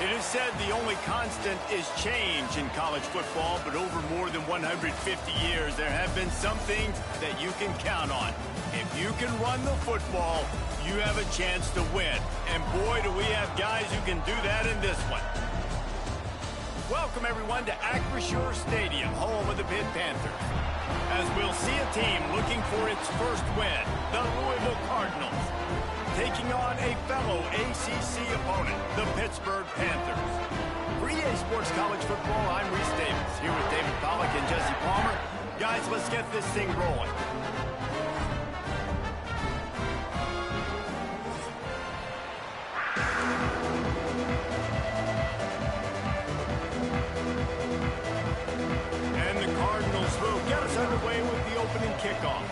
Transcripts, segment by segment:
It is said the only constant is change in college football, but over more than 150 years, there have been some things that you can count on. If you can run the football, you have a chance to win. And boy, do we have guys who can do that in this one. Welcome, everyone, to Acrisure Stadium, home of the Pitt Panthers. As we'll see a team looking for its first win, the Louisville Cardinals, taking on a fellow ACC opponent, the Pittsburgh Panthers. For EA Sports College Football, I'm Reese Davis, here with David Pollack and Jesse Palmer. Guys, let's get this thing rolling. And the Cardinals will get us underway with the opening kickoff.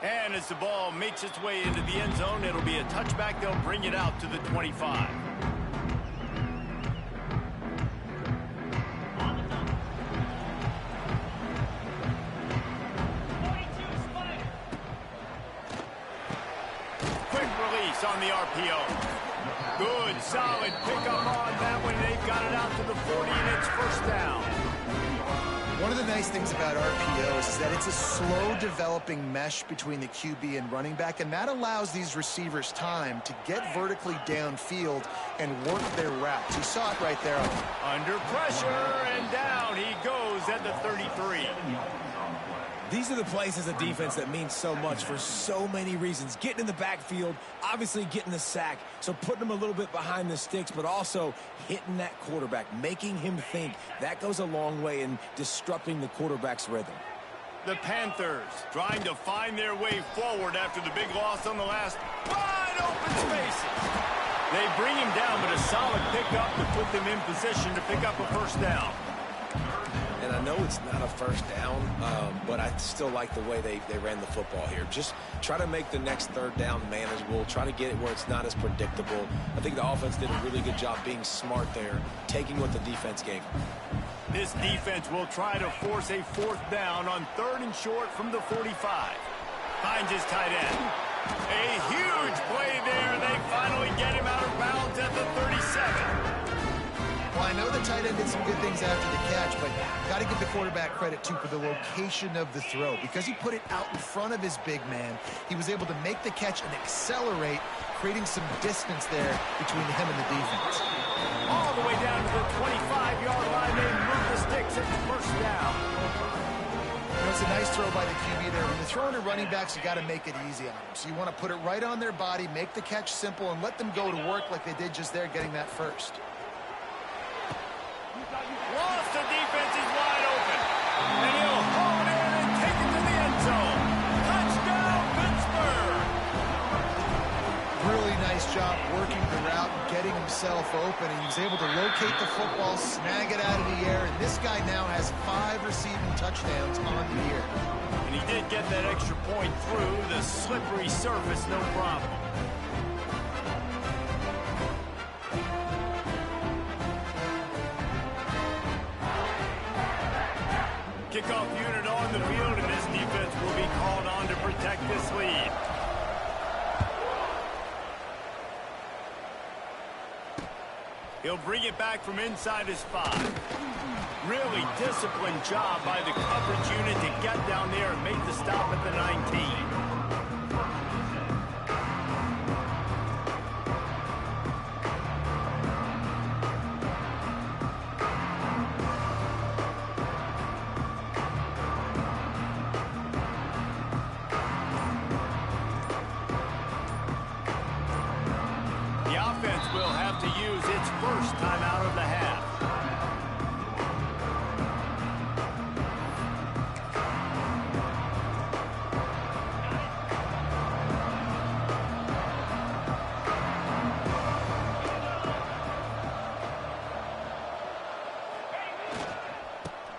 And as the ball makes its way into the end zone, it'll be a touchback. They'll bring it out to the 25. Quick release on the RPO. Good, solid pickup on that one. They've got it out to the 40, and it's first down. One of the nice things about RPOs is that it's a slow developing mesh between the QB and running back, and that allows these receivers time to get vertically downfield and work their routes. You saw it right there. Under pressure, and down he goes at the 33. These are the plays as a defense that mean so much for so many reasons. Getting in the backfield, obviously getting the sack, so putting him a little bit behind the sticks, but also hitting that quarterback, making him think. That goes a long way in disrupting the quarterback's rhythm. The Panthers trying to find their way forward after the big loss on the last wide open spaces. They bring him down, but a solid pickup to put them in position to pick up a first down. And I know it's not a first down, but I still like the way they ran the football here. Just try to make the next third down manageable. Try to get it where it's not as predictable. I think the offense did a really good job being smart there, taking what the defense gave them. This defense will try to force a fourth down on 3rd and short from the 45. Finds his tight end. A huge play there. They finally get him out of bounds at the 37. Well, I know the tight end did some good things after the catch, but got to give the quarterback credit, too, for the location of the throw. Because he put it out in front of his big man, he was able to make the catch and accelerate, creating some distance there between him and the defense. All the way down to the 25-yard line. They move the sticks at the first down. It's a nice throw by the QB there. When you're throwing to running backs, you got to make it easy on them. So you want to put it right on their body, make the catch simple, and let them go to work like they did just there, getting that first. Lost, the defense is wide open. And he'll haul it in and take it to the end zone. Touchdown, Pittsburgh! Really nice job working the route and getting himself open. And he was able to locate the football, snag it out of the air. And this guy now has 5 receiving touchdowns on the year. And he did get that extra point through the slippery surface, no problem. Kickoff unit on the field, and this defense will be called on to protect this lead. He'll bring it back from inside his 5. Really disciplined job by the coverage unit to get down there and make the stop at the 19. Will have to use its first time out of the half.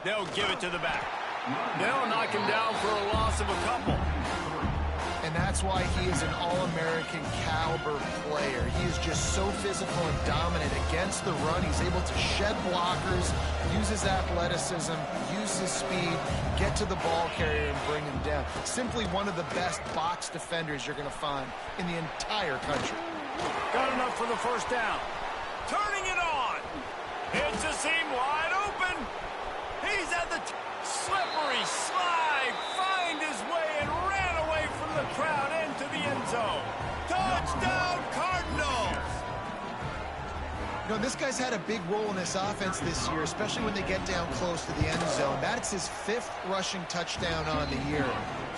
They'll give it to the back. They'll knock him down for a loss of a couple. And that's why he is an All-American caliber player. He is just so physical and dominant against the run. He's able to shed blockers, use his athleticism, use his speed, get to the ball carrier and bring him down. Simply one of the best box defenders you're going to find in the entire country. Got enough for the first down. Turning it on. Hits a seam wide open. He's at the slippery slide. Find his way and ran away from the crowd into the end zone. Touchdown, Cardinals! You know, this guy's had a big role in this offense this year, especially when they get down close to the end zone. That's his 5th rushing touchdown on the year.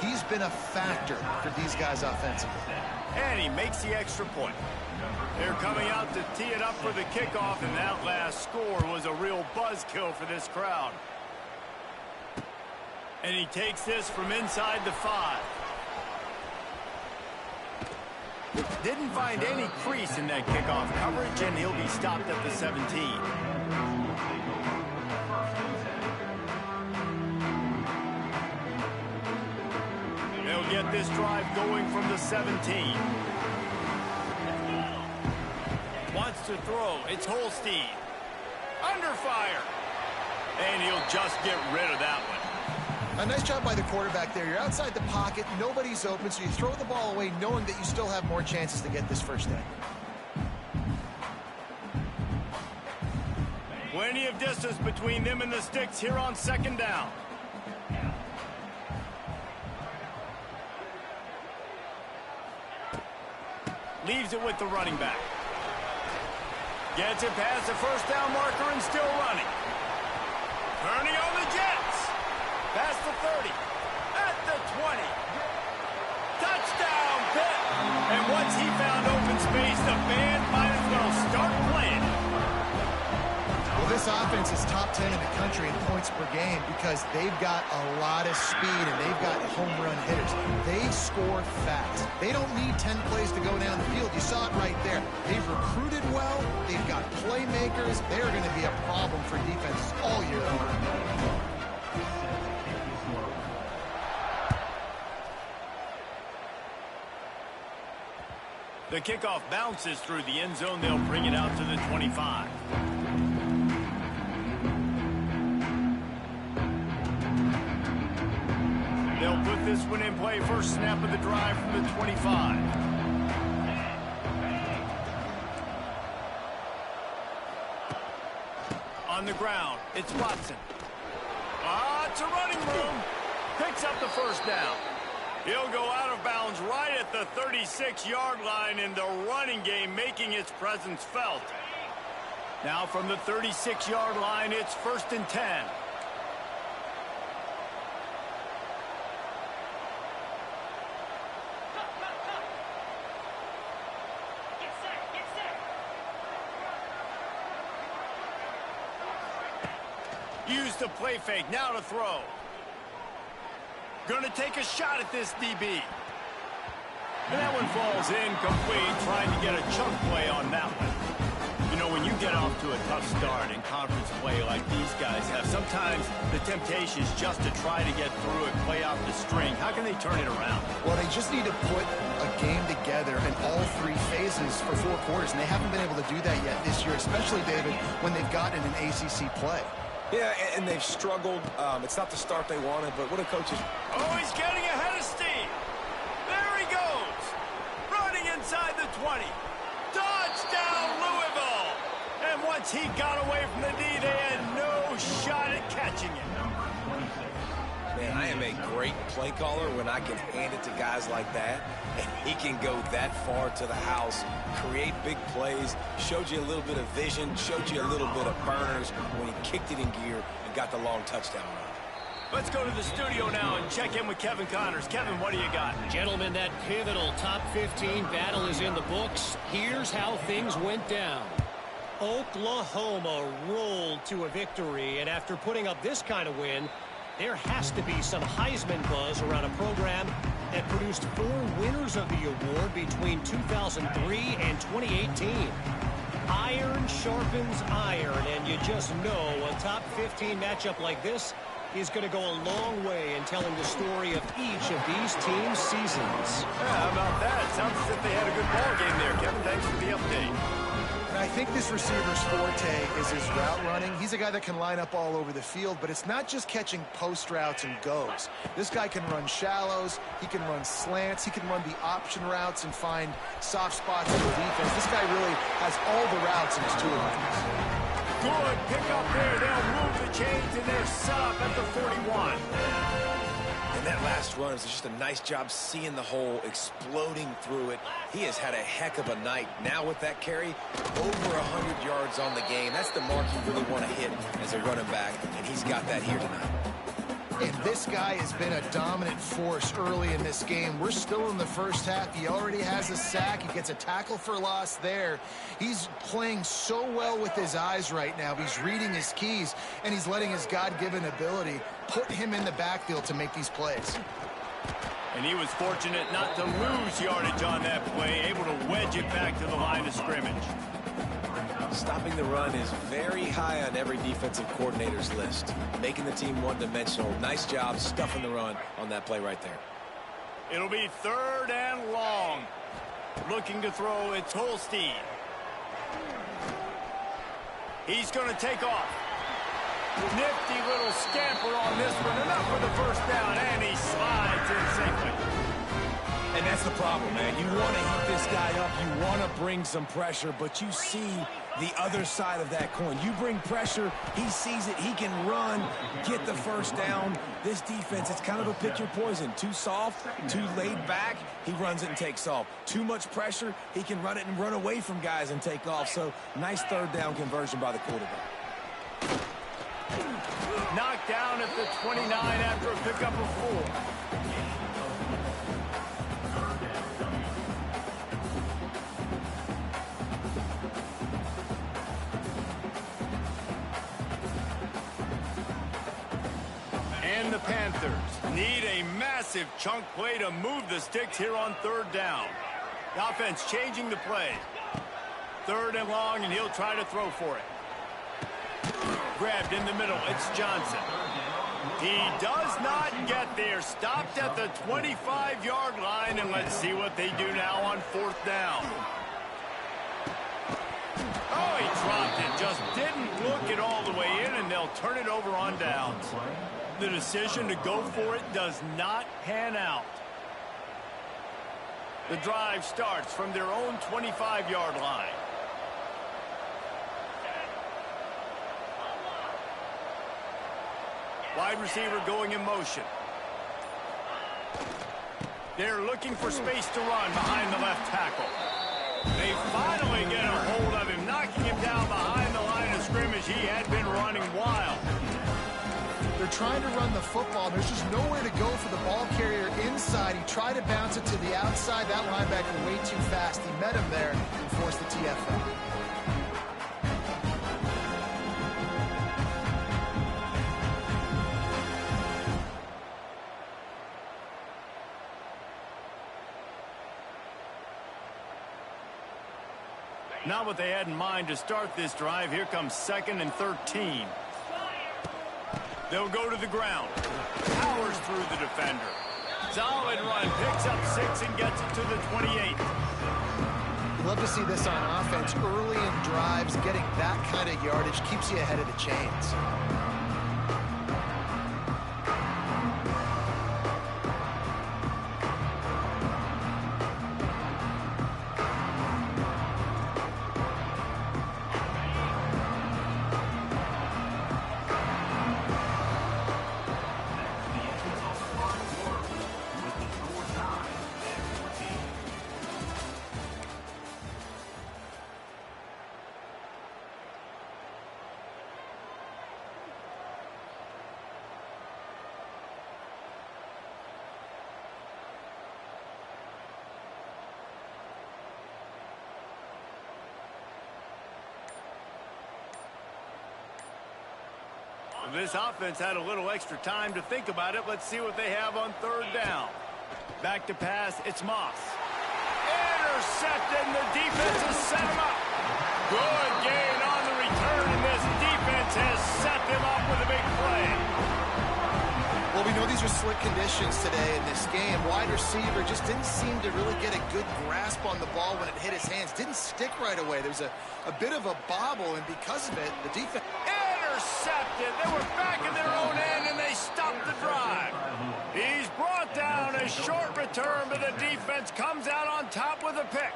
He's been a factor for these guys offensively. And he makes the extra point. They're coming out to tee it up for the kickoff, and that last score was a real buzzkill for this crowd. And he takes this from inside the 5. Didn't find any crease in that kickoff coverage, and he'll be stopped at the 17. They'll get this drive going from the 17. Wants to throw. It's Holstein. Under fire. And he'll just get rid of that one. A nice job by the quarterback there. You're outside the pocket, nobody's open, so you throw the ball away knowing that you still have more chances to get this first down. Plenty of distance between them and the sticks here on second down. Leaves it with the running back. Gets it past the first down marker and still running. Turning on the Jets. Past the 30. At the 20. Touchdown, Pitt. And once he found open space, the band might as well start playing. Well, this offense is top 10 in the country in points per game because they've got a lot of speed and they've got home run hitters. They score fast. They don't need 10 plays to go down the field. You saw it right there. They've recruited well. They've got playmakers. They're going to be a problem for defenses all year long. The kickoff bounces through the end zone. They'll bring it out to the 25. They'll put this one in play. First snap of the drive from the 25. On the ground, it's Watson. It's a running room. Picks up the first down. He'll go out of bounds right at the 36-yard line in the running game, making its presence felt. Now from the 36-yard line, it's 1st and 10. Use the play fake, now to throw. Going to take a shot at this DB. And that one falls incomplete, trying to get a chunk play on that one. You know, when you get off to a tough start in conference play like these guys have, sometimes the temptation is just to try to get through it, play out the string. How can they turn it around? Well, they just need to put a game together in all three phases for 4 quarters, and they haven't been able to do that yet this year, especially, David, when they've gotten an ACC play. Yeah, and they've struggled. It's not the start they wanted, but what do coaches... Oh, he's getting ahead of steam. There he goes. Running inside the 20. Touchdown, Louisville. And once he got away from the D, they had no shot at catching him. Man, I am a great play caller when I can hand it to guys like that. And he can go that far to the house, create big plays, showed you a little bit of vision, showed you a little bit of burners when he kicked it in gear and got the long touchdown run. Let's go to the studio now and check in with Kevin Connors. Kevin, what do you got? Gentlemen, that pivotal top 15 battle is in the books. Here's how things went down. Oklahoma rolled to a victory, and after putting up this kind of win, there has to be some Heisman buzz around a program that produced 4 winners of the award between 2003 and 2018. Iron sharpens iron, and you just know a top 15 matchup like this is going to go a long way in telling the story of each of these teams' seasons. Yeah, how about that? Sounds as if they had a good ball game there, Kevin. Thanks for the update. I think this receiver's forte is his route running. He's a guy that can line up all over the field, but it's not just catching post routes and goes. This guy can run shallows, he can run slants, he can run the option routes and find soft spots in the defense. This guy really has all the routes in his toolbox. Good pick up there. They'll move the chains, and they're set up at the 41. And that last run is just a nice job seeing the hole, exploding through it. He has had a heck of a night. Now with that carry, over 100 yards on the game. That's the mark you really want to hit as a running back, and he's got that here tonight. And this guy has been a dominant force early in this game. We're still in the first half. He already has a sack. He gets a tackle for loss there. He's playing so well with his eyes right now. He's reading his keys, and he's letting his God-given ability put him in the backfield to make these plays. And he was fortunate not to lose yardage on that play, able to wedge it back to the line of scrimmage. Stopping the run is very high on every defensive coordinator's list. Making the team one-dimensional. Nice job stuffing the run on that play right there. It'll be 3rd and long. Looking to throw, it's Holstein. He's going to take off. Nifty little scamper on this one. Enough for the first down, and he slides in safely. And that's the problem, man. You want to heat this guy up. You want to bring some pressure, but you see the other side of that coin. You bring pressure, he sees it, he can run, get the first down. This defense, it's kind of a pick your poison. Too soft, too laid back, he runs it and takes off. Too much pressure, he can run it and run away from guys and take off. So nice third down conversion by the quarterback. Knocked down at the 29 after a pickup of 4. And the Panthers need a massive chunk play to move the sticks here on third down. The offense changing the play. 3rd and long, and he'll try to throw for it. Grabbed in the middle. It's Johnson. He does not get there. Stopped at the 25-yard line, and let's see what they do now on 4th down. Oh, he dropped it. Just didn't look it all the way in, and they'll turn it over on downs. The decision to go for it does not pan out. The drive starts from their own 25-yard line. Wide receiver going in motion. They're looking for space to run behind the left tackle. They finally get a hold of him, knocking him down behind the line of scrimmage. He had been running wild. They're trying to run the football. There's just nowhere to go for the ball carrier inside. He tried to bounce it to the outside. That linebacker way too fast. He met him there and forced the TFL. Not what they had in mind to start this drive. Here comes 2nd and 13. They'll go to the ground. Powers through the defender. Solid run. Picks up 6 and gets it to the 28. You love to see this on offense. Early in drives, getting that kind of yardage keeps you ahead of the chains. This offense had a little extra time to think about it. Let's see what they have on 3rd down. Back to pass. It's Moss. Intercepted, and the defense has set him up. Good gain on the return, and this defense has set them up with a big play. Well, we know these are slick conditions today in this game. Wide receiver just didn't seem to really get a good grasp on the ball when it hit his hands. Didn't stick right away. There was a bit of a bobble, and because of it, the defense... Intercepted. They were back in their own end, and they stopped the drive. He's brought down a short return, but the defense comes out on top with a pick.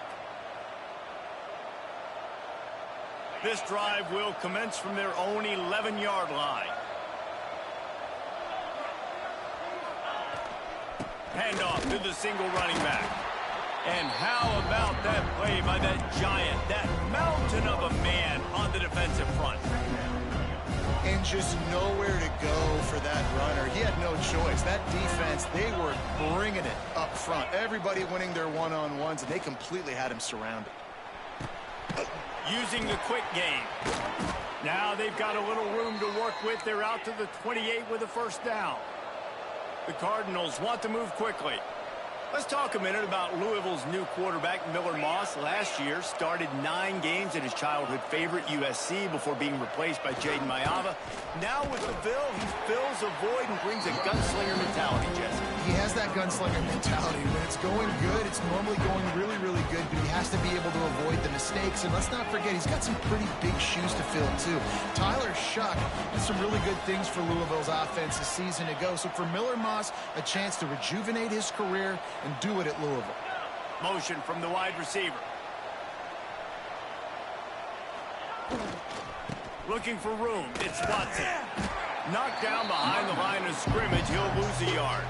This drive will commence from their own 11-yard line. Handoff to the single running back. And how about that play by that giant, that mountain of a man on the defensive front? And just nowhere to go for that runner. He had no choice. That defense, they were bringing it up front. Everybody winning their one-on-ones, and they completely had him surrounded. Using the quick game. Now they've got a little room to work with. They're out to the 28 with a first down. The Cardinals want to move quickly. Let's talk a minute about Louisville's new quarterback, Miller Moss. Last year, started 9 games at his childhood favorite, USC, before being replaced by Jaden Maiava. Now with the Bill, he fills a void and brings a gunslinger mentality, Jesse. He has that gunslinger mentality. When it's going good, it's normally going really, really good, but he has to be able to avoid the mistakes. And let's not forget, he's got some pretty big shoes to fill, too. Tyler Shuck did some really good things for Louisville's offense a season ago. So for Miller Moss, a chance to rejuvenate his career and do it at Louisville. Motion from the wide receiver. Looking for room. It's Watson. Knocked down behind the line of scrimmage. He'll lose a yard.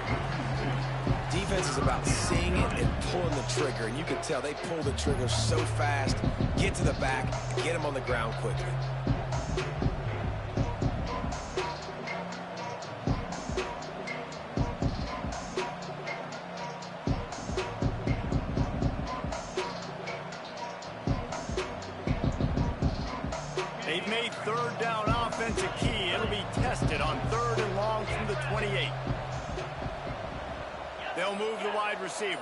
Defense is about seeing it and pulling the trigger, and you can tell they pull the trigger so fast, get to the back, get them on the ground quickly. They've made third down offense a key. It'll be tested on 3rd and long from the 28. They'll move the wide receiver.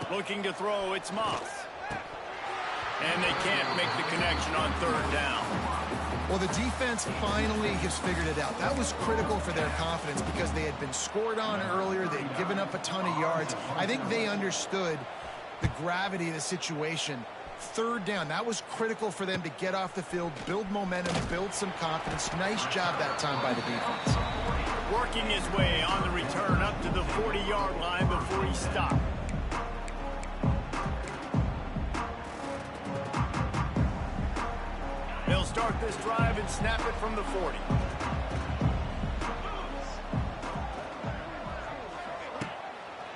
Looking to throw, it's Moss. And they can't make the connection on 3rd down. Well, the defense finally has figured it out. That was critical for their confidence because they had been scored on earlier. They had given up a ton of yards. I think they understood the gravity of the situation. 3rd down, that was critical for them to get off the field, build momentum, build some confidence. Nice job that time by the defense. Working his way on the return up to the 40-yard line before he stopped. They'll start this drive and snap it from the 40.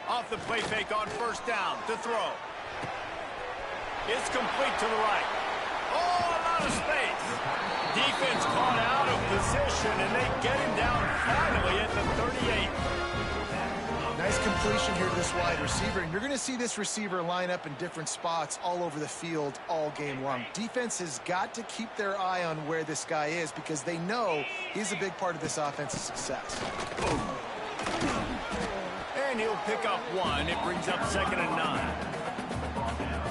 Off the play fake on 1st down to throw. It's complete to the right. Oh, a lot of space. Defense caught out of position, and they get him down finally at the 38. Nice completion here to this wide receiver, and you're going to see this receiver line up in different spots all over the field all game long. Defense has got to keep their eye on where this guy is because they know he's a big part of this offense's success. And he'll pick up 1. It brings up 2nd and 9.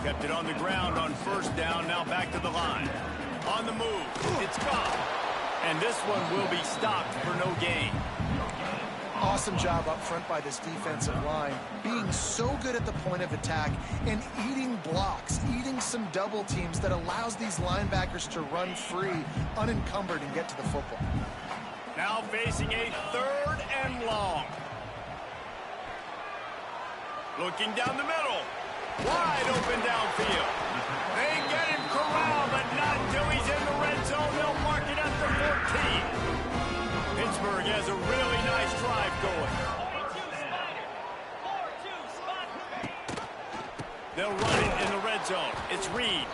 Kept it on the ground on 1st down, now back to the line. On the move, it's gone. And this one will be stopped for no gain. Awesome job up front by this defensive line, being so good at the point of attack and eating blocks, eating some double teams that allows these linebackers to run free, unencumbered, and get to the football. Now facing a 3rd and long. Looking down the middle. Wide open downfield. They get him corralled, but not until he's in the red zone. They'll mark it at the 14. Pittsburgh has a really nice drive going. They'll run it in the red zone. It's Reed.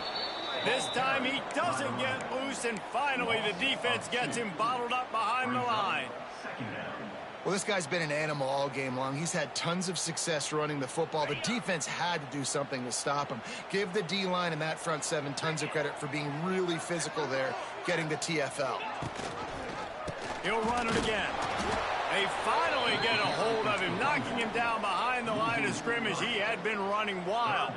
This time he doesn't get loose, and finally the defense gets him bottled up behind the line. Well, this guy's been an animal all game long. He's had tons of success running the football. The defense had to do something to stop him. Give the D-line and that front 7 tons of credit for being really physical there, getting the TFL. He'll run it again. They finally get a hold of him, knocking him down behind the line of scrimmage. He had been running wild.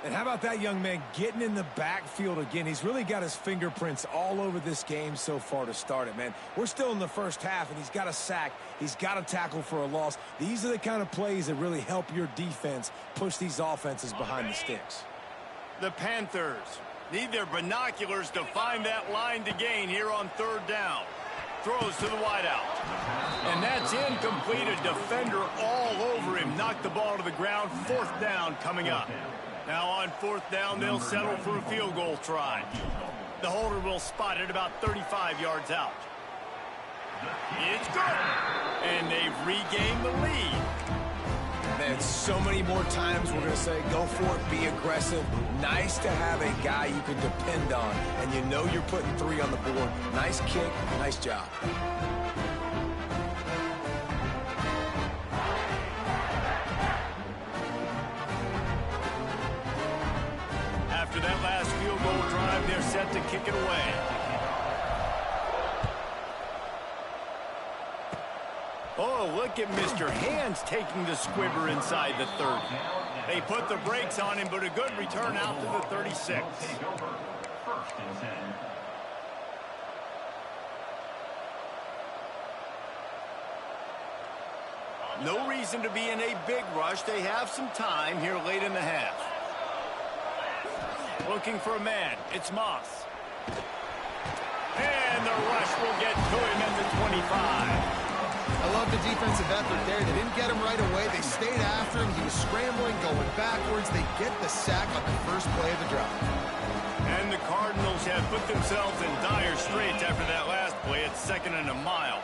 And how about that young man getting in the backfield again? He's really got his fingerprints all over this game so far to start it, man. We're still in the first half, and he's got a sack. He's got a tackle for a loss. These are the kind of plays that really help your defense push these offenses behind the sticks. The Panthers need their binoculars to find that line to gain here on 3rd down. Throws to the wideout. And that's incomplete. A defender all over him. Knocked the ball to the ground. 4th down coming up. Now on 4th down, they'll settle for a field goal try. The holder will spot it about 35 yards out. It's good. And they've regained the lead. Man, so many more times we're going to say, go for it, be aggressive. Nice to have a guy you can depend on, and you know you're putting 3 on the board. Nice kick, nice job. After that last field goal drive, they're set to kick it away. Oh, look at Mr. Hands taking the squibber inside the 30. They put the brakes on him, but a good return out to the 36. No reason to be in a big rush. They have some time here late in the half. Looking for a man. It's Moss. And the rush will get to him at the 25. I love the defensive effort there. They didn't get him right away. They stayed after him. He was scrambling, going backwards. They get the sack on the first play of the drive. And the Cardinals have put themselves in dire straits after that last play. It's 2nd and a mile.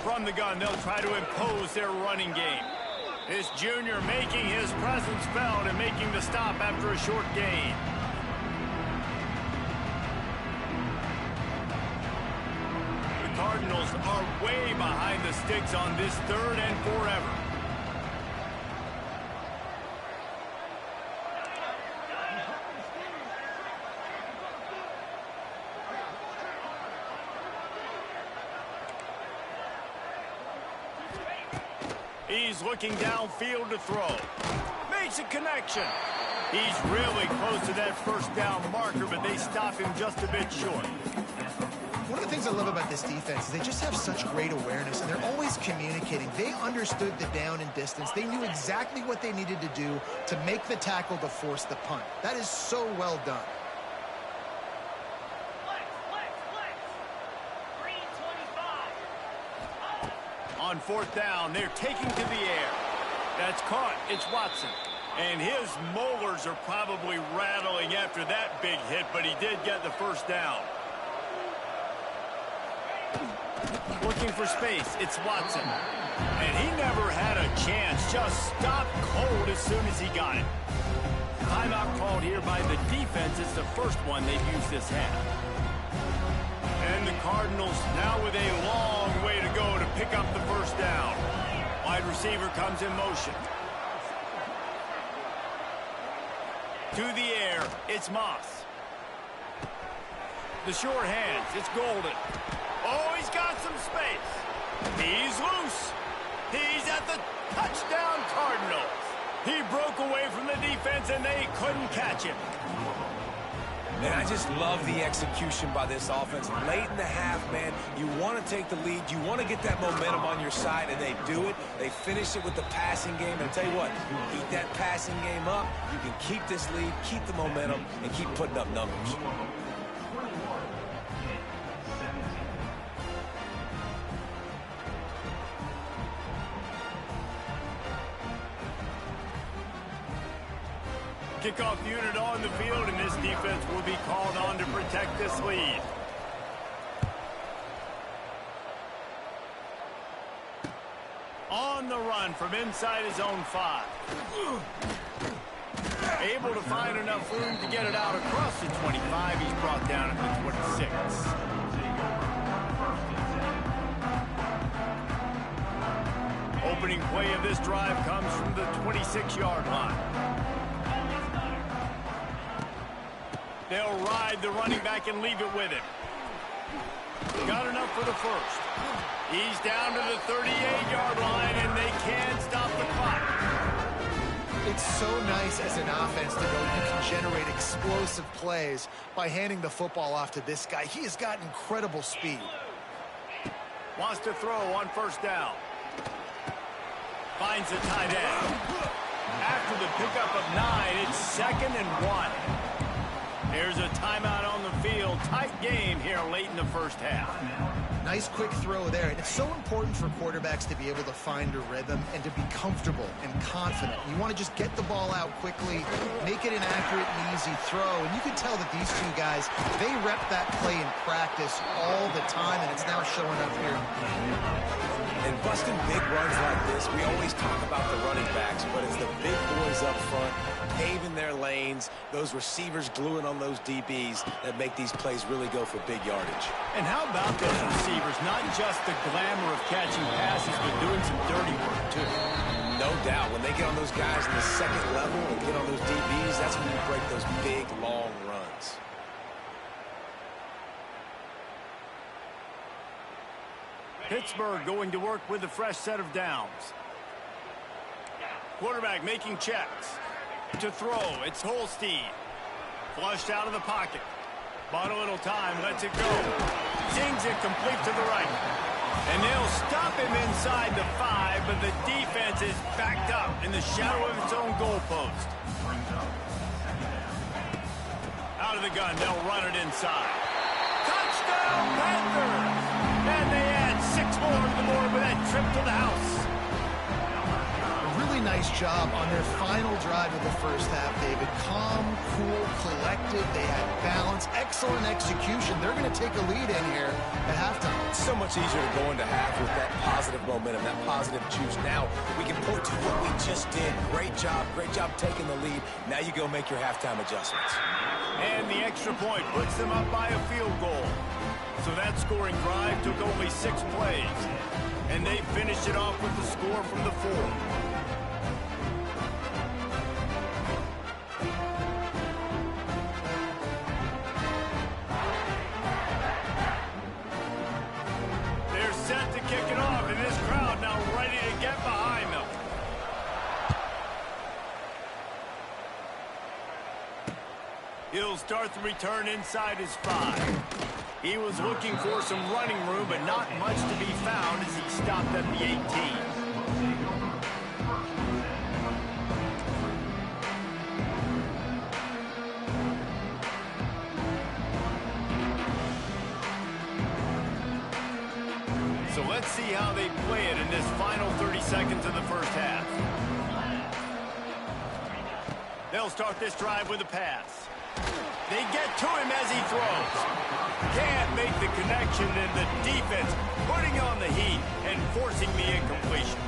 From the gun, they'll try to impose their running game. This junior making his presence felt and making the stop after a short gain. The Cardinals are way behind the sticks on this 3rd and forever. He's looking downfield to throw. Makes a connection. He's really close to that first down marker, but they stop him just a bit short. One of the things I love about this defense is they just have such great awareness, and they're always communicating. They understood the down and distance. They knew exactly what they needed to do to make the tackle to force the punt. That is so well done. On 4th down, they're taking to the air. That's caught. It's Watson. And his molars are probably rattling after that big hit, but he did get the first down. Looking for space. It's Watson. And he never had a chance. Just stopped cold as soon as he got it. Timeout called here by the defense. It's the first one they've used this half. And the Cardinals now with a long way to go to pick up the first down. Wide receiver comes in motion. To the air, it's Moss. The short hands, it's Golden. Oh, he's got some space. He's loose. He's at the touchdown Cardinals. He broke away from the defense and they couldn't catch him. Man, I just love the execution by this offense. Late in the half, man, you want to take the lead. You want to get that momentum on your side, and they do it. They finish it with the passing game. And I tell you what, you keep that passing game up, you can keep this lead, keep the momentum, and keep putting up numbers. Kickoff unit on the field, and this defense will be called on to protect this lead. On the run from inside his own 5. Able to find enough room to get it out across the 25. He's brought down at the 26. Opening play of this drive comes from the 26-yard line. They'll ride the running back and leave it with him. Got enough for the first. He's down to the 38-yard line, and they can't stop the clock. It's so nice as an offense to know you can generate explosive plays by handing the football off to this guy. He has got incredible speed. Wants to throw on first down. Finds the tight end. After the pickup of 9, it's 2nd and 1. There's a timeout on the field. Tight game here late in the first half. Nice quick throw there. And it's so important for quarterbacks to be able to find a rhythm and to be comfortable and confident. You want to just get the ball out quickly, make it an accurate and easy throw. And you can tell that these two guys, they rep that play in practice all the time, and it's now showing up here. And busting big runs like this, we always talk about the running backs, but it's the big boys up front, paving their lanes, those receivers gluing on those DBs that make these plays really go for big yardage. And how about those receivers? Not just the glamour of catching passes, but doing some dirty work, too. No doubt. When they get on those guys in the second level and get on those DBs, that's when you break those big, long runs. Pittsburgh going to work with a fresh set of downs. Quarterback making checks. To throw, it's Holstein. Flushed out of the pocket. Bought a little time, lets it go. Zings it complete to the right. And they'll stop him inside the 5, but the defense is backed up in the shadow of its own goalpost. Out of the gun, they'll run it inside. Touchdown, Panthers! And they add 6 more to the board with that trip to the house. Really nice job on their final drive of the first half, David. Calm, cool, collected. They had balance, excellent execution. They're going to take a lead in here at halftime. It's so much easier to go into half with that positive momentum, that positive juice. Now we can point to what we just did. Great job taking the lead. Now you go make your halftime adjustments. And the extra point puts them up by a field goal. So that scoring drive took only 6 plays. And they finished it off with the score from the 4. Set to kick it off, and this crowd now ready to get behind them. He'll start the return inside his 5. He was looking for some running room, but not much to be found as he stopped at the 18. So let's see how they play it in this final 30 seconds of the first half. They'll start this drive with a pass. They get to him as he throws. Can't make the connection, and the defense putting on the heat and forcing the incompletion.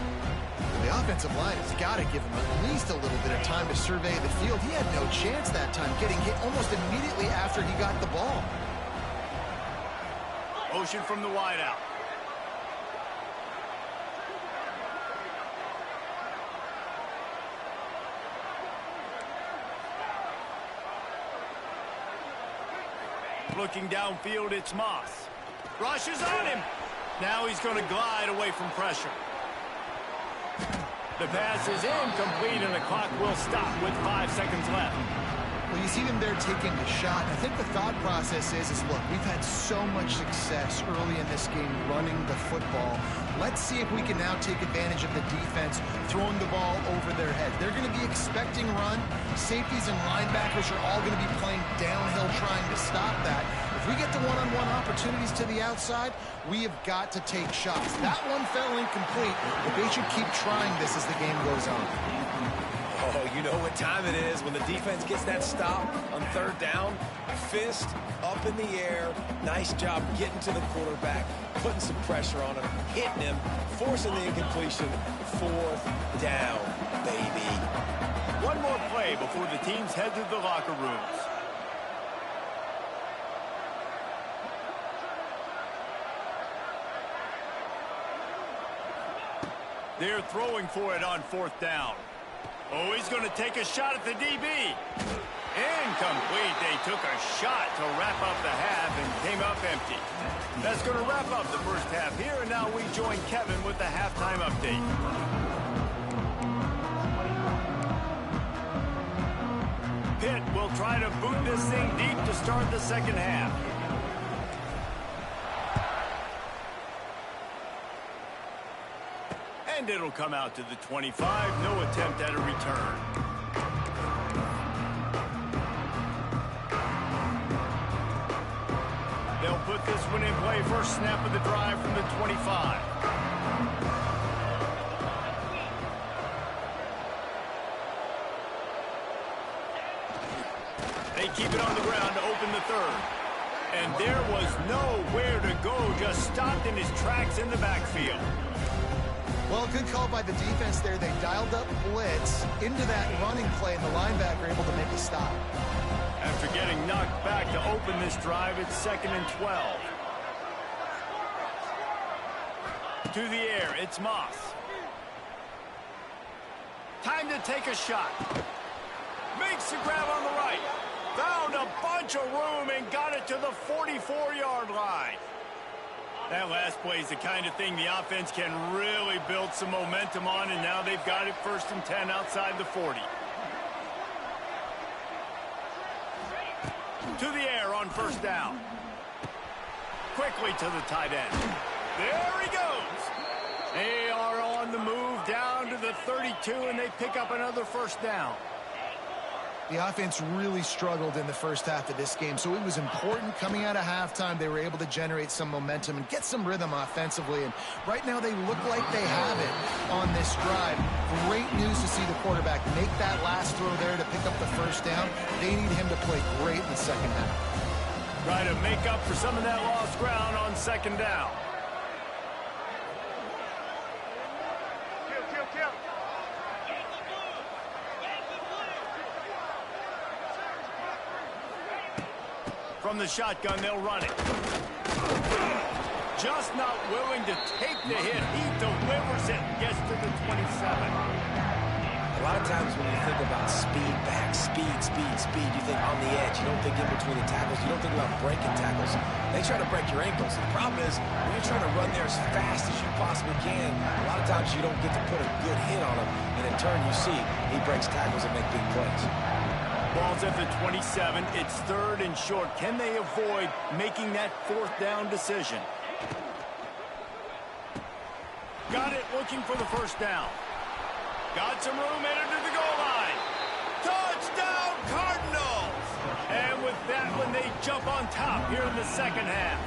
The offensive line has got to give him at least a little bit of time to survey the field. He had no chance that time, getting hit almost immediately after he got the ball. Motion from the wideout. Looking downfield, it's Moss. Rushes on him. Now he's going to glide away from pressure. The pass is incomplete, and the clock will stop with 5 seconds left. Well, you see them there taking the shot. I think the thought process is look, we've had so much success early in this game running the football. Let's see if we can now take advantage of the defense throwing the ball over their head. They're going to be expecting run. Safeties and linebackers are all going to be playing downhill trying to stop that. If we get the one-on-one opportunities to the outside, we have got to take shots. That one fell incomplete, but they should keep trying this as the game goes on. Oh, you know what time it is when the defense gets that stop on 3rd down. Fist up in the air. Nice job getting to the quarterback, putting some pressure on him, hitting him, forcing the incompletion. 4th down, baby. One more play before the teams head to the locker rooms. They're throwing for it on 4th down. Oh, he's going to take a shot at the DB. Incomplete. They took a shot to wrap up the half and came up empty. That's going to wrap up the first half here, and now we join Kevin with the halftime update. Pitt will try to boot this thing deep to start the second half. And it'll come out to the 25. No attempt at a return. They'll put this one in play. First snap of the drive from the 25. They keep it on the ground to open the 3rd. And there was nowhere to go. Just stopped in his tracks in the backfield. Well, good call by the defense there. They dialed up blitz into that running play, and the linebacker able to make a stop. After getting knocked back to open this drive, it's 2nd and 12. To the air, it's Moss. Time to take a shot. Makes the grab on the right. Found a bunch of room and got it to the 44-yard line. That last play is the kind of thing the offense can really build some momentum on, and now they've got it 1st and 10 outside the 40. To the air on 1st down. Quickly to the tight end. There he goes. They are on the move down to the 32, and they pick up another 1st down. The offense really struggled in the first half of this game, so it was important coming out of halftime. They were able to generate some momentum and get some rhythm offensively, and right now they look like they have it on this drive. Great news to see the quarterback make that last throw there to pick up the first down. They need him to play great in the second half. Try to make up for some of that lost ground on second down. From the shotgun, they'll run it. Just not willing to take the hit. He delivers it and gets to the 27. A lot of times when you think about speed back, speed, you think on the edge. You don't think in between the tackles. You don't think about breaking tackles. They try to break your ankles. The problem is when you're trying to run there as fast as you possibly can, a lot of times you don't get to put a good hit on him. And in turn, you see he breaks tackles and make big plays. Ball's at the 27. It's third and short. Can they avoid making that fourth down decision? Got it, looking for the first down. Got some room, headed to the goal line. Touchdown, Cardinals! And with that one, they jump on top here in the second half.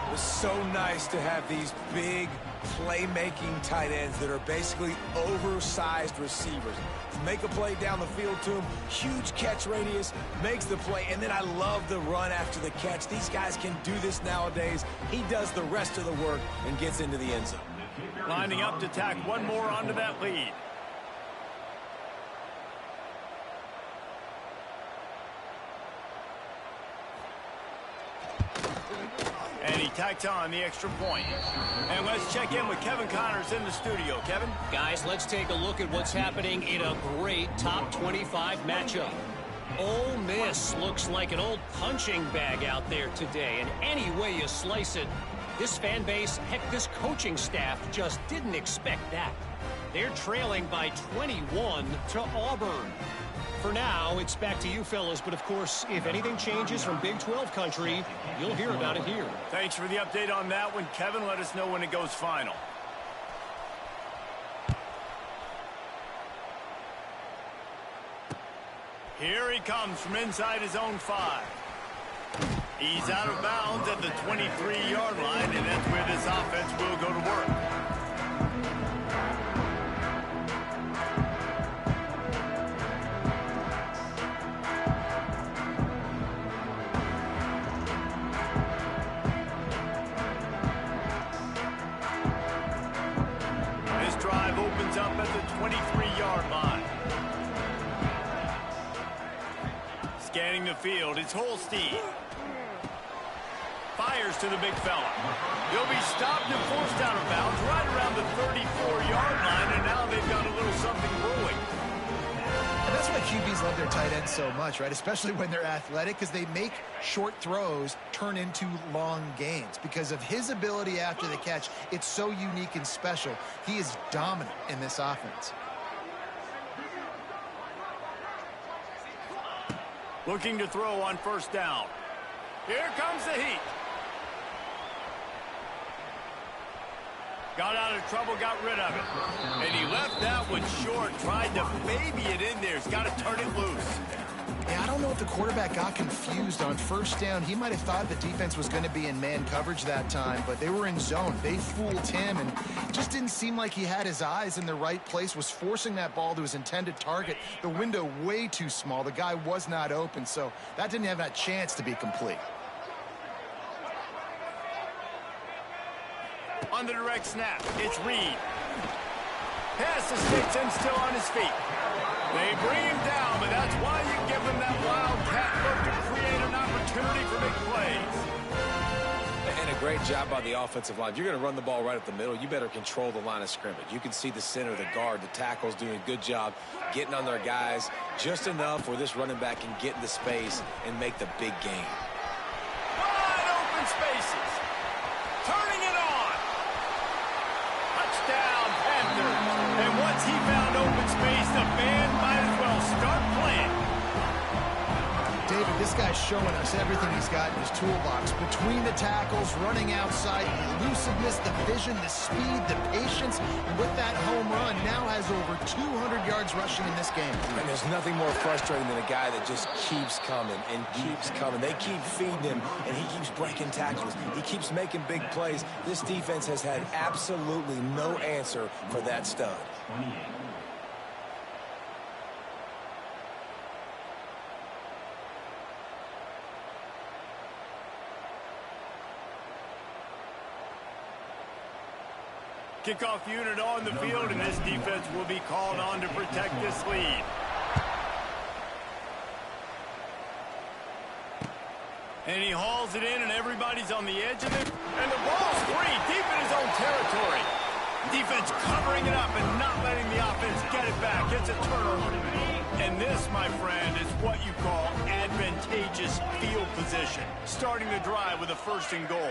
It was so nice to have these big playmaking tight ends that are basically oversized receivers. Make a play down the field to him, huge catch radius, makes the play, and then I love the run after the catch. These guys can do this nowadays. He does the rest of the work and gets into the end zone. Lining up to tack one more onto that lead. And he tacks on the extra point. And let's check in with Kevin Connors in the studio. Kevin? Guys, let's take a look at what's happening in a great top 25 matchup. Ole Miss looks like an old punching bag out there today, and any way you slice it, this fan base, heck, this coaching staff just didn't expect that. They're trailing by 21 to Auburn. For now, it's back to you fellas, but of course, if anything changes from Big 12 country, you'll hear about it here. Thanks for the update on that one, Kevin. Let us know when it goes final. Here he comes from inside his own 5. He's out of bounds at the 23-yard line, and that's where this offense will go to work. This drive opens up at the 23-yard line. Scanning the field, it's Holstein. Fires to the big fella. He'll be stopped and forced out of bounds right around the 34-yard line, and now they've got a little something brewing. And that's why QBs love their tight ends so much, right? Especially when they're athletic, because they make short throws turn into long gains. Because of his ability after the catch, it's so unique and special. He is dominant in this offense. Looking to throw on first down. Here comes the heat. Got out of trouble, got rid of it. And he left that one short, tried to baby it in there. He's got to turn it loose. Yeah, I don't know if the quarterback got confused on first down. He might have thought the defense was going to be in man coverage that time, but they were in zone. They fooled him, and it just didn't seem like he had his eyes in the right place, was forcing that ball to his intended target. The window way too small. The guy was not open, so that didn't have that chance to be complete. On the direct snap, it's Reed. Pass escapes him, still on his feet. They bring him down, but that's why you give him that wildcat look to create an opportunity for big plays. And a great job by the offensive line. If you're going to run the ball right up the middle, you better control the line of scrimmage. You can see the center, the guard, the tackles doing a good job getting on their guys just enough where this running back can get into space and make the big game. Wide open spaces. Turning it on. Touchdown, Panthers. And once he found open space, the band might as well start playing. David, This guy's showing us everything he's got in his toolbox. Between the tackles, running outside, the elusiveness, the vision, the speed, the patience. And with that home run, now has over 200 yards rushing in this game. And there's nothing more frustrating than a guy that just keeps coming and keeps coming. They keep feeding him, and he keeps breaking tackles. He keeps making big plays. This defense has had absolutely no answer for that stud. 28. Kickoff unit on the field, and this defense will be called on to protect this lead. And he hauls it in, and everybody's on the edge of it. And the ball's free, deep in his own territory. Defense covering it up and not letting the offense get it back. It's a turnover. And this, my friend, is what you call advantageous field position. Starting the drive with a 1st and goal.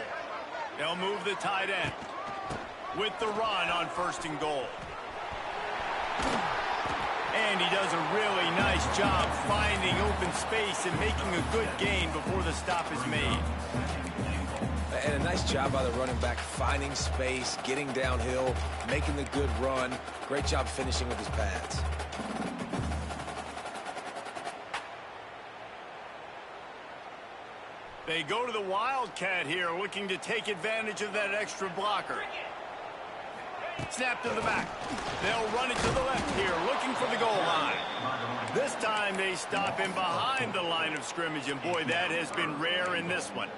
They'll move the tight end with the run on 1st and goal. And he does a really nice job finding open space and making a good gain before the stop is made. And a nice job by the running back, finding space, getting downhill, making the good run. Great job finishing with his pads. They go to the Wildcat here, looking to take advantage of that extra blocker. Snap to the back. They'll run it to the left here, looking for the goal line. This time they stop him behind the line of scrimmage, and boy, that has been rare in this one.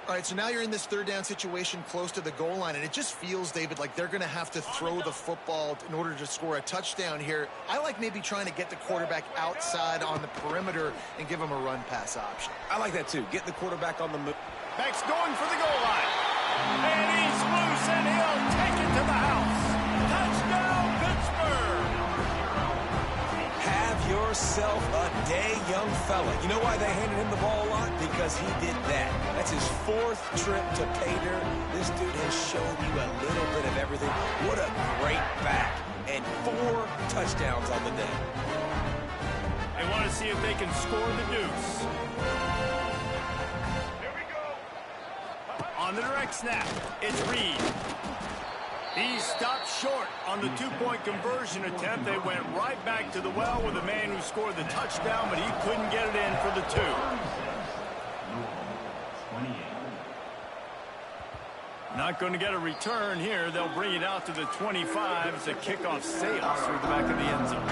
All right, so now you're in this 3rd down situation close to the goal line, and it just feels, David, like they're going to have to throw the football in order to score a touchdown here. I like maybe trying to get the quarterback outside on the perimeter and give him a run-pass option. I like that, too. Get the quarterback on the move. Beck's going for the goal line. And he's loose, and he'll take it to the house. Touchdown, Pittsburgh! Have yourself a day, young fella. You know why they handed him the ball a lot? Because he did that. That's his 4th trip to pay dirt. This dude has shown you a little bit of everything. What a great back. And 4 touchdowns on the day. They want to see if they can score the deuce. On the direct snap, it's Reed. He stopped short on the 2-point conversion attempt. They went right back to the well with the man who scored the touchdown, but he couldn't get it in for the 2. Not going to get a return here. They'll bring it out to the 25 as the kickoff sails through the back of the end zone.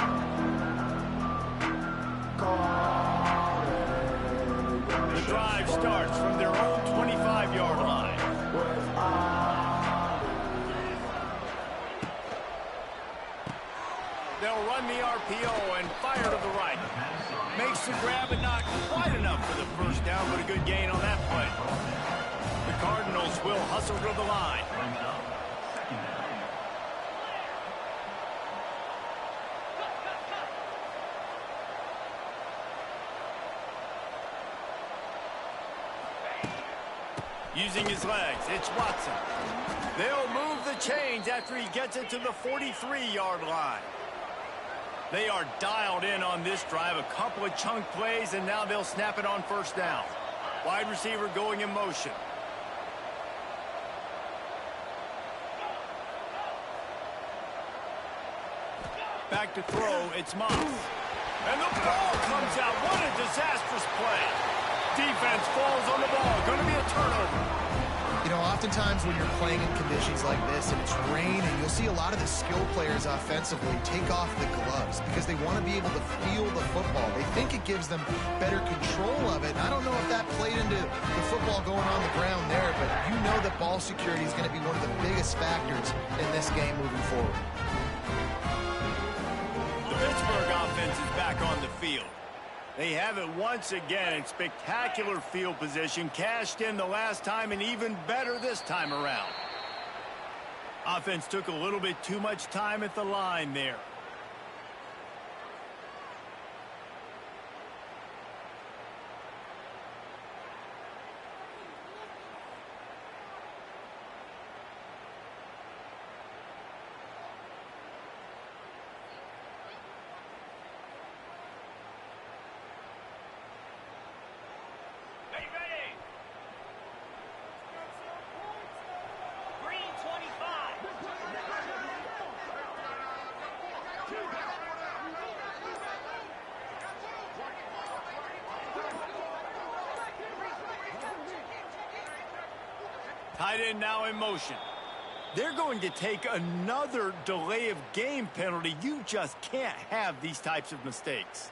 The drive starts from their own 25-yard line. They'll run the RPO and fire to the right. Makes the grab, and not quite enough for the 1st down, but a good gain on that play. The Cardinals will hustle to the line. Using his legs, it's Watson. They'll move the chains after he gets it to the 43-yard line. They are dialed in on this drive. A couple of chunk plays, and now they'll snap it on 1st down. Wide receiver going in motion. Back to throw, it's Moss. And the ball comes out. What a disastrous play. Defense falls on the ball. Going to be a turnover. You know, oftentimes when you're playing in conditions like this and it's raining, you'll see a lot of the skill players offensively take off the gloves because they want to be able to feel the football. They think it gives them better control of it. And I don't know if that played into the football going on the ground there, but you know that ball security is going to be one of the biggest factors in this game moving forward. The Pittsburgh offense is back on the field. They have it once again in spectacular field position, cashed in the last time and even better this time around. Offense took a little bit too much time at the line there. Tight end now in motion. They're going to take another delay of game penalty. You just can't have these types of mistakes.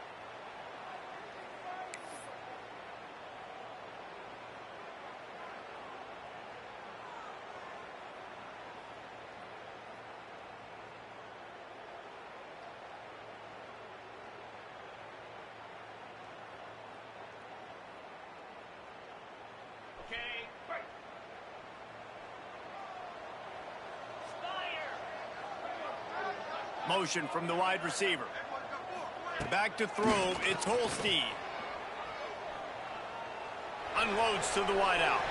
Motion from the wide receiver. Back to throw. It's Holstein. Unloads to the wideout.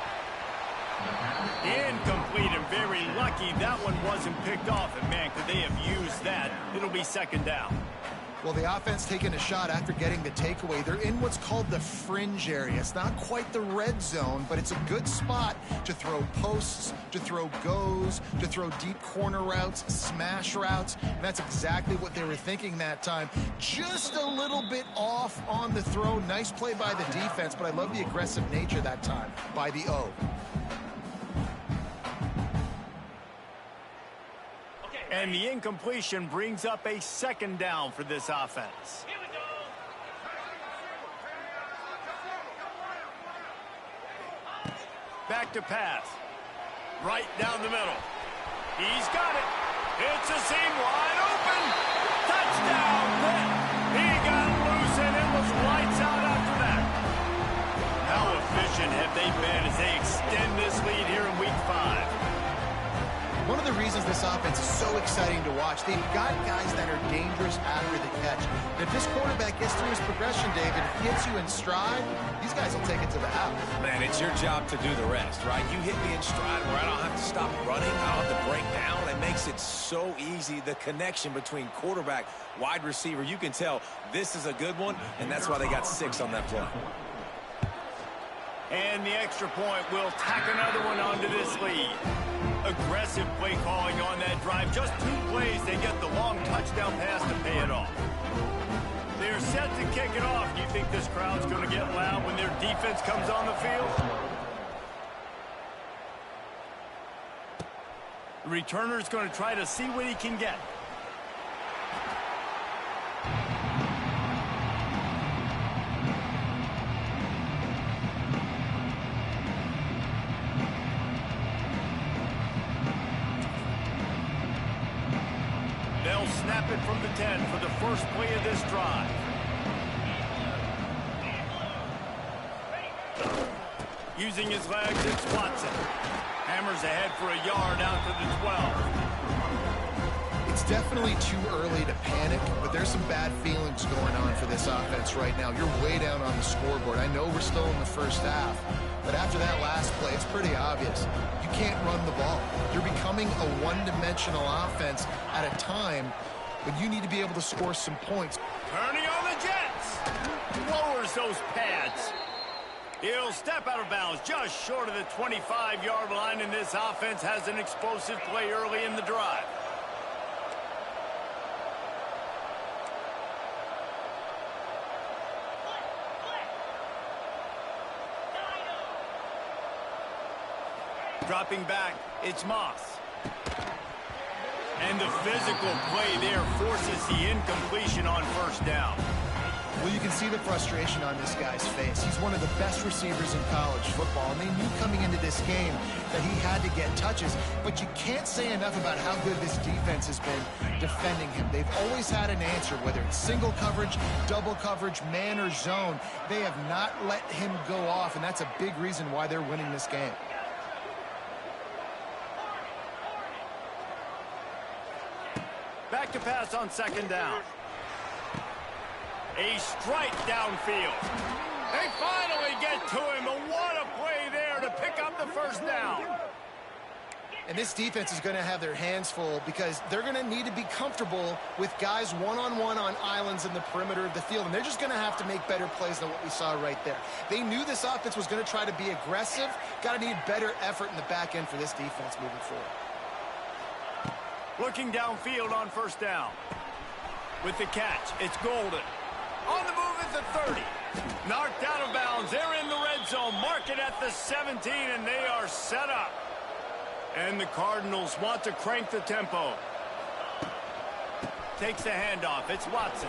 Incomplete and very lucky that one wasn't picked off. And man, could they have used that? It'll be second down. Well, the offense taking a shot after getting the takeaway. They're in what's called the fringe area. It's not quite the red zone, but it's a good spot to throw posts, to throw goes, to throw deep corner routes, smash routes. And that's exactly what they were thinking that time. Just a little bit off on the throw. Nice play by the defense, but I love the aggressive nature that time by the O. And the incompletion brings up a second down for this offense. Here we go. Back to pass. Right down the middle. He's got it. It's a seam wide open. Touchdown. He got loose and it was lights out after that. How efficient have they been as they extend this lead here in week 5? One of the reasons this offense is so exciting to watch, they've got guys that are dangerous after the catch. And if this quarterback gets through his progression, David, if he hits you in stride, these guys will take it to the house. Man, it's your job to do the rest, right? You hit me in stride where I don't have to stop running. I don't have to break down. It makes it so easy. The connection between quarterback, wide receiver, you can tell this is a good one, and that's why they got 6 on that play. And the extra point will tack another one onto this lead. Aggressive play calling on that drive. Just 2 plays, they get the long touchdown pass to pay it off. They're set to kick it off. Do you think this crowd's going to get loud when their defense comes on the field? The returner's going to try to see what he can get. They'll snap it from the 10 for the first play of this drive. Using his legs, it's Watson. Hammers ahead for a yard out to the 12. It's definitely too early to panic, but there's some bad feelings going on for this offense right now. You're way down on the scoreboard. I know we're still in the first half, but after that last play, it's pretty obvious. You can't run the ball. You're becoming a one-dimensional offense at a time when you need to be able to score some points. Turning on the Jets. Lowers those pads. He'll step out of bounds just short of the 25-yard line, and this offense has an explosive play early in the drive. Dropping back, it's Moss. And the physical play there forces the incompletion on first down. Well, you can see the frustration on this guy's face. He's one of the best receivers in college football, and they knew coming into this game that he had to get touches, but you can't say enough about how good this defense has been defending him. They've always had an answer, whether it's single coverage, double coverage, man or zone. They have not let him go off, and that's a big reason why they're winning this game. Back to pass on second down. A strike downfield. They finally get to him, and what a play there to pick up the first down. And this defense is going to have their hands full because they're going to need to be comfortable with guys one-on-one on islands in the perimeter of the field, and they're just going to have to make better plays than what we saw right there. They knew this offense was going to try to be aggressive. Got to need better effort in the back end for this defense moving forward. Looking downfield on first down. With the catch, it's Golden. On the move at the 30. Knocked out of bounds. They're in the red zone. Mark it at the 17, and they are set up. And the Cardinals want to crank the tempo. Takes the handoff. It's Watson.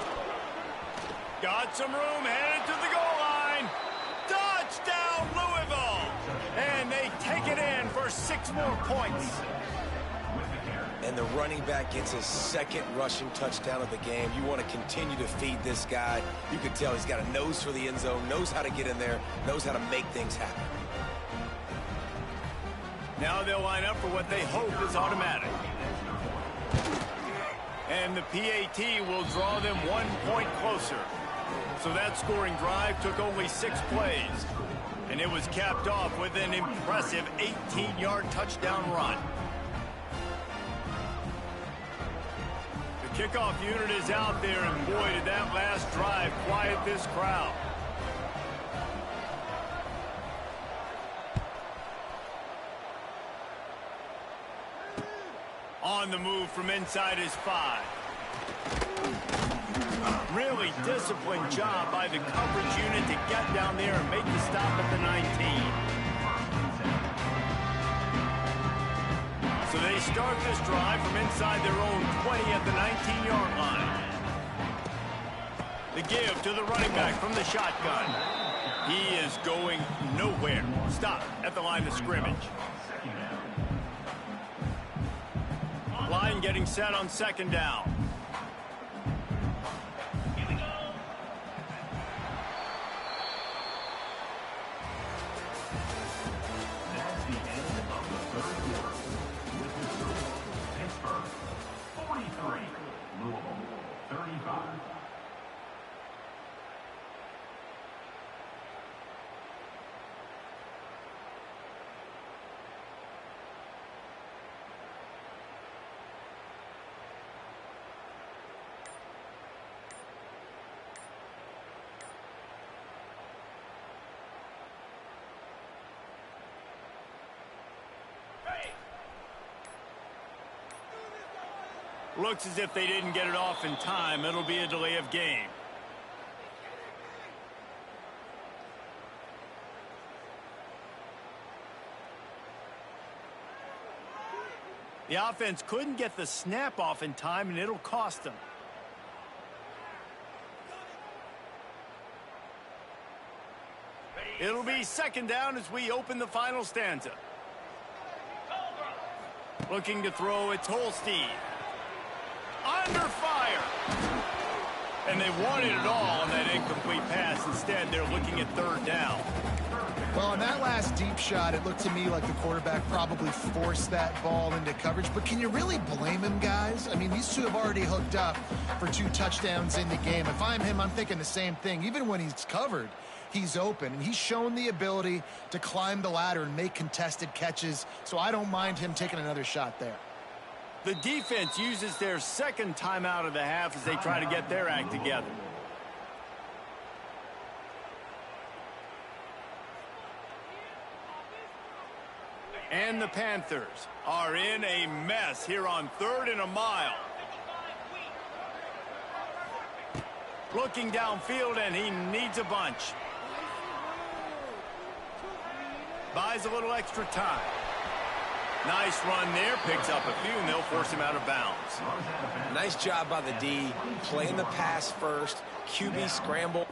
Got some room, headed to the goal line. Touchdown, Louisville! And they take it in for 6 more points. And the running back gets his second rushing touchdown of the game. You want to continue to feed this guy. You can tell he's got a nose for the end zone, knows how to get in there, knows how to make things happen. Now they'll line up for what they hope is automatic. And the PAT will draw them 1 point closer. So that scoring drive took only 6 plays. And it was capped off with an impressive 18-yard touchdown run. The kickoff unit is out there, and boy, did that last drive quiet this crowd. On the move from inside his 5. Really disciplined job by the coverage unit to get down there and make the stop at the 19. So they start this drive from inside their own 20 at the 19-yard line. The give to the running back from the shotgun. He is going nowhere. Stop at the line of scrimmage. Line getting set on 2nd down. That's the end of the 3rd quarter. With the score, Pittsburgh 43, Louisville 35. Looks as if they didn't get it off in time. It'll be a delay of game. The offense couldn't get the snap off in time, and it'll cost them. It'll be 2nd down as we open the final stanza. Looking to throw, it's Holstein. Under fire. And they wanted it all on that incomplete pass. Instead, they're looking at 3rd down. Well, on that last deep shot, it looked to me like the quarterback probably forced that ball into coverage. But can you really blame him, guys? I mean, these two have already hooked up for 2 touchdowns in the game. If I'm him, I'm thinking the same thing. Even when he's covered, he's open. And he's shown the ability to climb the ladder and make contested catches. So I don't mind him taking another shot there. The defense uses their 2nd timeout of the half as they try to get their act together. And the Panthers are in a mess here on 3rd and a mile. Looking downfield, and he needs a bunch. Buys a little extra time. Nice run there, picks up a few, and they'll force him out of bounds. Nice job by the D, playing the pass first, QB scramble.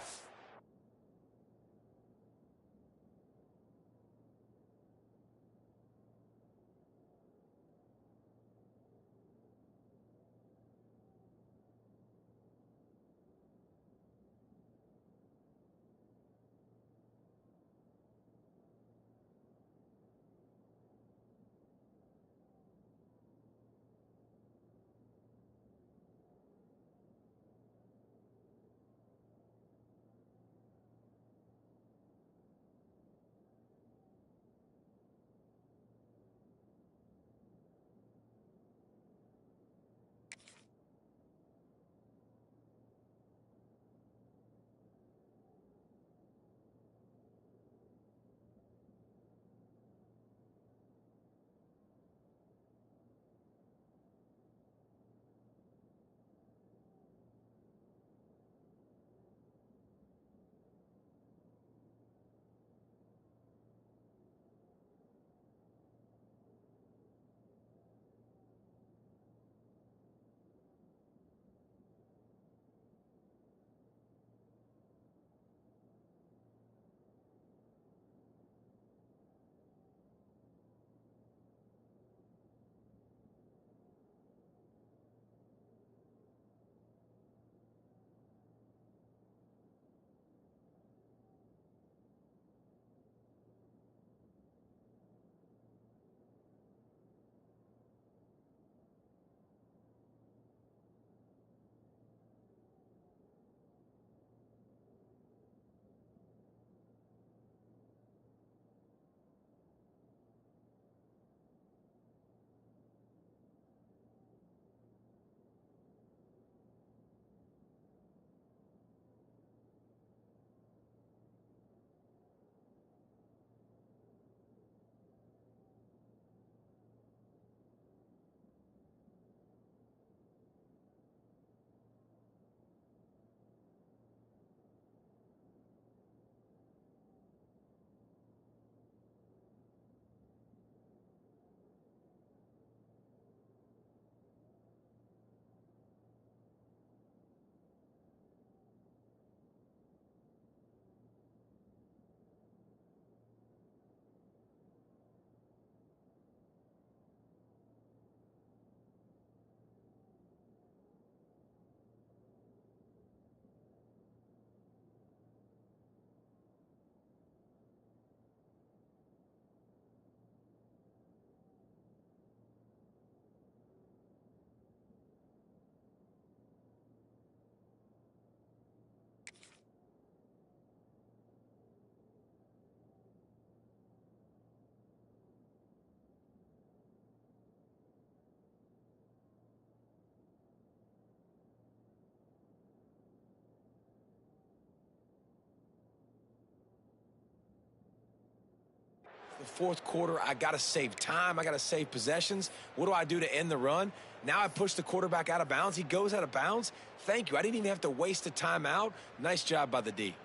fourth quarter, I got to save time. I got to save possessions. What do I do to end the run? Now I push the quarterback out of bounds. He goes out of bounds. Thank you. I didn't even have to waste a timeout. Nice job by the D.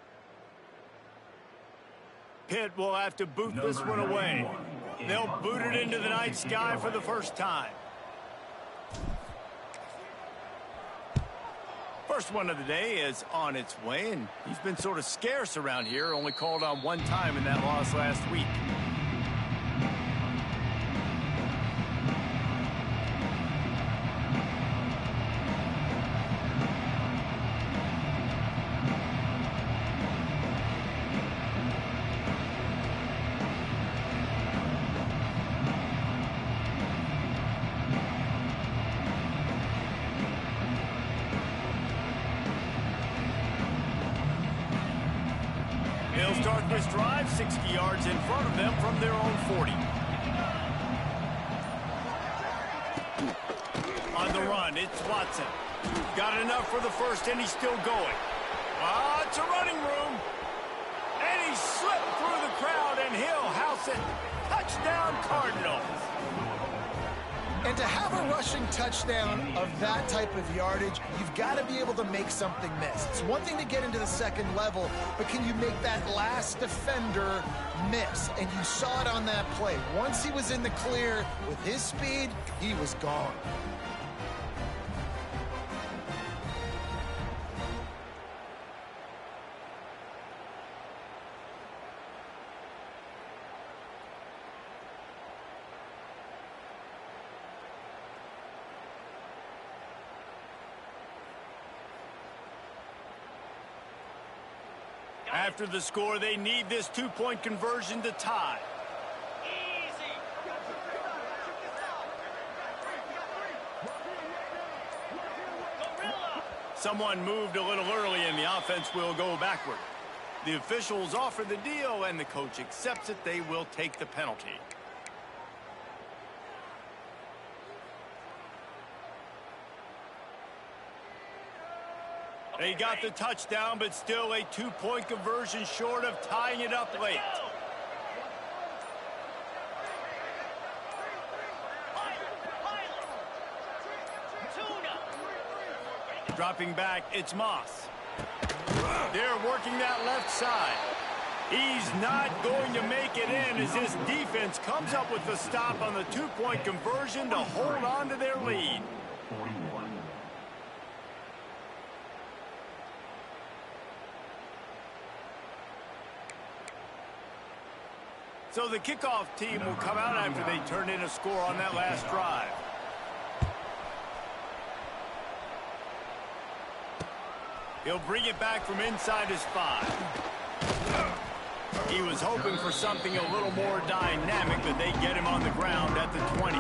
Pitt will have to boot this one away. They'll boot it into the night sky for the first time. First one of the day is on its way, and he's been sort of scarce around here, only called on one time in that loss last week. They'll start this drive 60 yards in front of them from their own 40. On the run, it's Watson. Got enough for the first, and he's still going. It's a running room. And he slipped through the crowd, and he'll house it. Touchdown, Cardinals. And to have a rushing touchdown of that type of yardage, you've got to be able to make something miss. It's one thing to get into the second level, but can you make that last defender miss? And you saw it on that play. Once he was in the clear with his speed, he was gone. After the score, they need this two-point conversion to tie. Someone moved a little early, and the offense will go backward. The officials offer the deal, and the coach accepts it. They will take the penalty. They got the touchdown, but still a two-point conversion short of tying it up late. Dropping back, it's Moss. They're working that left side. He's not going to make it in as his defense comes up with the stop on the two-point conversion to hold on to their lead. 41. So the kickoff team will come out after they turn in a score on that last drive. He'll bring it back from inside his 5. He was hoping for something a little more dynamic, but they get him on the ground at the 20.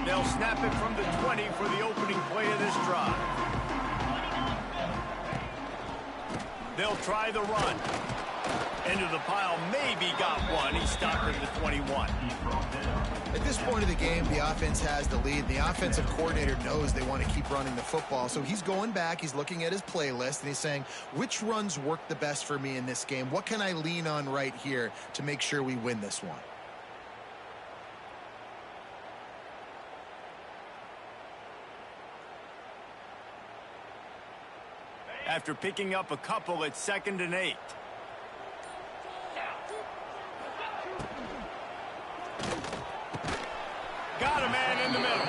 They'll snap it from the 20 for the opening play of this drive. They'll try the run. Into the pile, maybe got one. He stopped at the 21. At this point of the game, the offense has the lead. The offensive coordinator knows they want to keep running the football. So he's going back, he's looking at his playlist, and he's saying, which runs work the best for me in this game? What can I lean on right here to make sure we win this one? After picking up a couple, it's 2nd and 8. Got a man in the middle.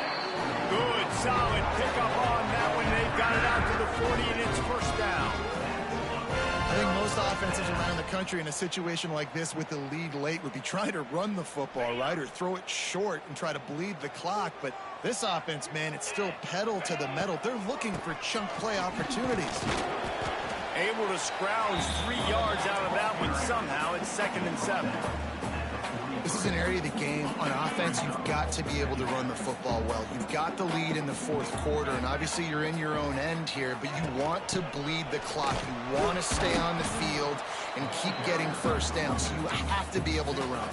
Good, solid pickup on that one. They've got it out to the 40, and it's first down. I think most offenses around the country in a situation like this with the lead late would be trying to run the football, right, or throw it short and try to bleed the clock. But this offense, man, it's still pedal to the metal. They're looking for chunk play opportunities. Able to scrounge 3 yards out of that one somehow. It's 2nd and 7. This is an area of the game on offense you've got to be able to run the football well. You've got the lead in the fourth quarter, and obviously you're in your own end here, but you want to bleed the clock. You want to stay on the field and keep getting first down, so you have to be able to run.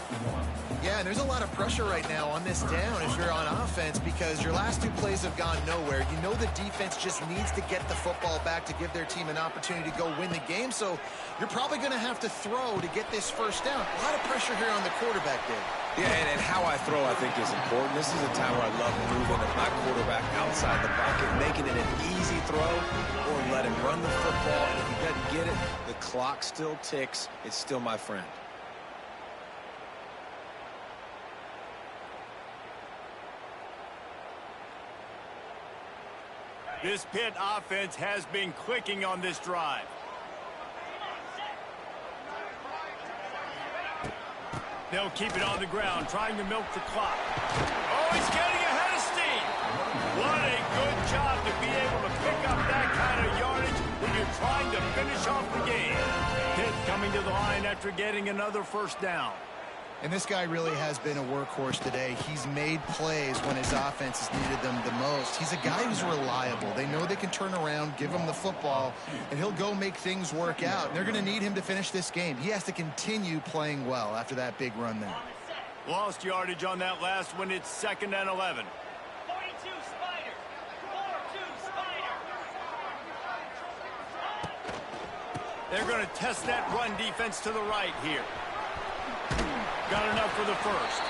Yeah, and there's a lot of pressure right now on this down if you're on offense because your last 2 plays have gone nowhere. You know the defense just needs to get the football back to give their team an opportunity to go win the game, so you're probably going to have to throw to get this first down. A lot of pressure here on the quarterback, Dave. Yeah, and how I throw, I think, is important. This is a time where I love moving my quarterback outside the pocket, making it an easy throw, or let him run the football. And if he doesn't get it, the clock still ticks. It's still my friend. This Pitt offense has been clicking on this drive. They'll keep it on the ground, trying to milk the clock. Oh, he's getting ahead of steam. What a good job to be able to pick up that kind of yardage when you're trying to finish off the game. Pitt coming to the line after getting another first down. And this guy really has been a workhorse today. He's made plays when his offense has needed them the most. He's a guy who's reliable. They know they can turn around, give him the football, and he'll go make things work out. And they're going to need him to finish this game. He has to continue playing well after that big run there. Lost yardage on that last one. It's 2nd and 11. 42 Spider. 4-2 Spider. They're going to test that run defense to the right here. Got enough for the first.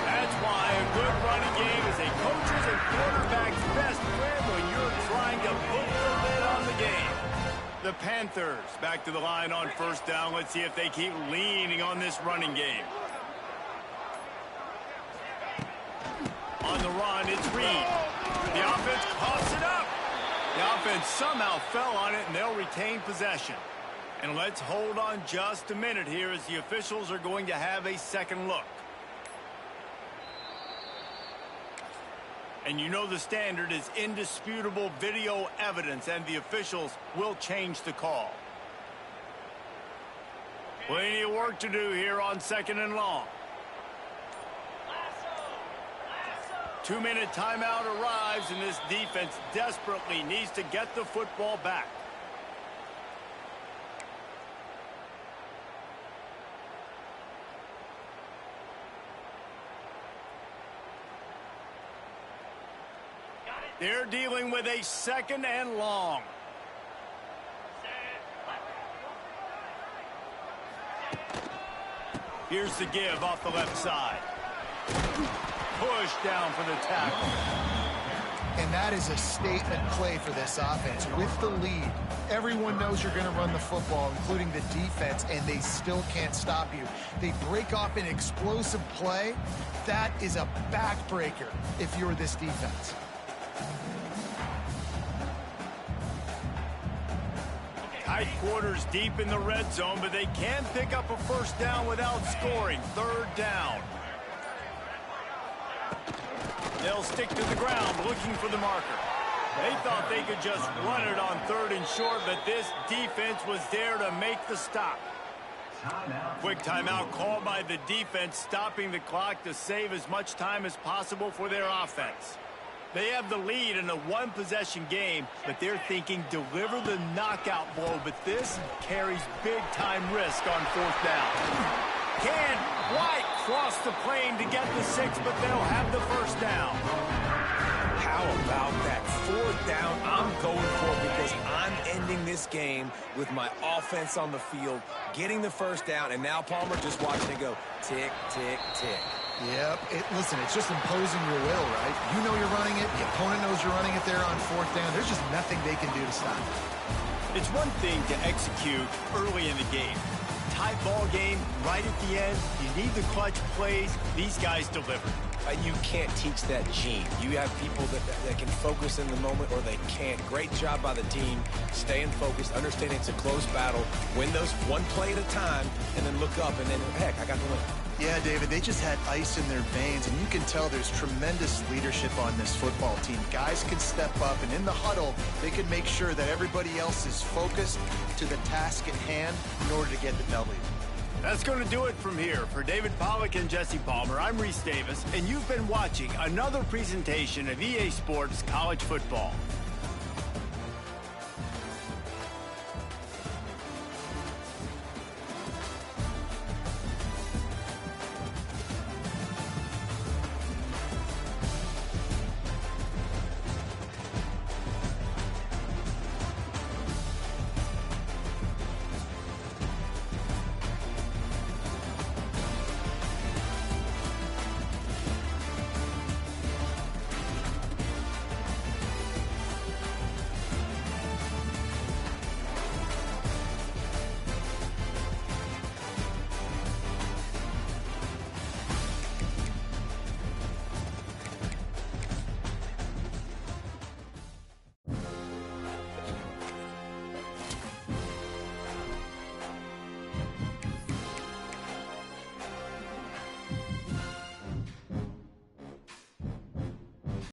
That's why a good running game is a coach's and quarterback's best friend when you're trying to put the lid on the game. The Panthers back to the line on first down. Let's see if they keep leaning on this running game. On the run, it's Reed. The offense coughs it up. The offense somehow fell on it, and they'll retain possession. And let's hold on just a minute here as the officials are going to have a second look. And you know the standard is indisputable video evidence, and the officials will change the call. Plenty of work to do here on 2nd and long. 2-minute timeout arrives, and this defense desperately needs to get the football back. They're dealing with a 2nd and long. Here's the give off the left side. Push down for the tackle. And that is a statement play for this offense. With the lead, everyone knows you're going to run the football, including the defense, and they still can't stop you. They break off an explosive play. That is a backbreaker if you're this defense. Tight quarters deep in the red zone, but they can pick up a first down without scoring. 3rd down. They'll stick to the ground looking for the marker. They thought they could just run it on 3rd and short, but this defense was there to make the stop. Quick timeout called by the defense, stopping the clock to save as much time as possible for their offense. They have the lead in a one-possession game, but they're thinking deliver the knockout blow, but this carries big-time risk on 4th down. Can White cross the plane to get the 6, but they'll have the first down. How about that 4th down? I'm going for it because I'm ending this game with my offense on the field, getting the first down, and now Palmer just watching it go tick, tick, tick. Yep. Listen, it's just imposing your will, right? You know you're running it. The opponent knows you're running it there on 4th down. There's just nothing they can do to stop it. It's one thing to execute early in the game. Tight ball game, right at the end. You need the clutch plays. These guys deliver. You can't teach that gene. You have people that can focus in the moment or they can't. Great job by the team, staying focused, understanding it's a close battle, win those one play at a time, and then look up, and then, heck, I got the win. Yeah, David, they just had ice in their veins, and you can tell there's tremendous leadership on this football team. Guys can step up, and in the huddle, they can make sure that everybody else is focused to the task at hand in order to get the W. That's going to do it from here. For David Pollack and Jesse Palmer, I'm Reese Davis, and you've been watching another presentation of EA Sports College Football.